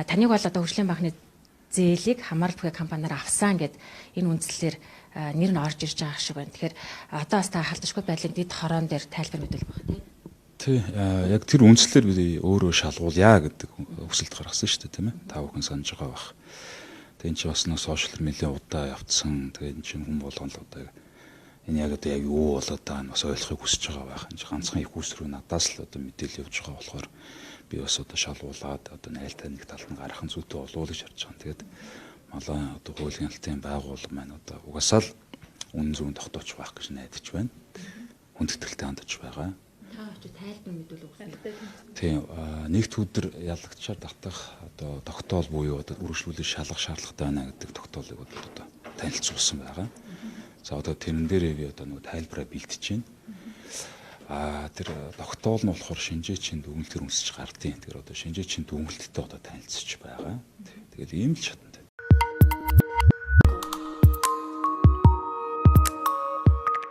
таныг бол одоо хөгжлийн банкны зээлийг хамааралгүй компаниар авсан гэд энэ үндслэлээр нэр нь орж ирж байгаа шиг байна. Тэгэхээр одоо бас та халдшгүй байдлын дэд хороон дээр тайлбар мэдүүлэх баг тийм. Тий, яг тэр үндслэлээр би өөрөө шалгуулъя гэдэг өсөлт гаргасан шүү дээ, тийм ээ. Та бүхэн санаж байгаа бах. Тэгээ энэ чинь бас нэг сошиал медиа удаа явцсан. Тэгээ энэ чинь хүн болгоно л одоо энэ яг одоо яг юу болоод байгаа нь бас ойлгохыг хүсэж байгаа байх. Энэ ганцхан их үсрүү надаас л одоо мэдээлэл явж байгаа болохоор би бас одоо шалгуулад одоо найлтаа нэг талд нь гарах зүйтэй болов гэж харж байгаа. Тэгээд малаа одоо хуулийн алтын байгууллага маань одоо угаасаа л үнэн зөв тогтооч байх гэж найдаж байна. Хүндэтгэлтэй хандаж байгаа. Тайлбар мэдүүлэх үгтэй. Тийм, нэгд өдөр ялагдчаар татах одоо тогтоол буюу одоо үргэлжлүүлж шалгах шаардлагатай байна гэдэг тогтоолыг одоо танилцуулсан байгаа. За одоо тэрэн дээрээ би одоо нэг тайлбараа бэлтэж байна. Тэр тогтоол нь болохоор шинжээчийн дүгнэлтээр үнсэж гардыг. Тэгэхээр одоо шинжээчийн дүгнэлттэй одоо танилцж байгаа. Тэгэл ийм л шатнд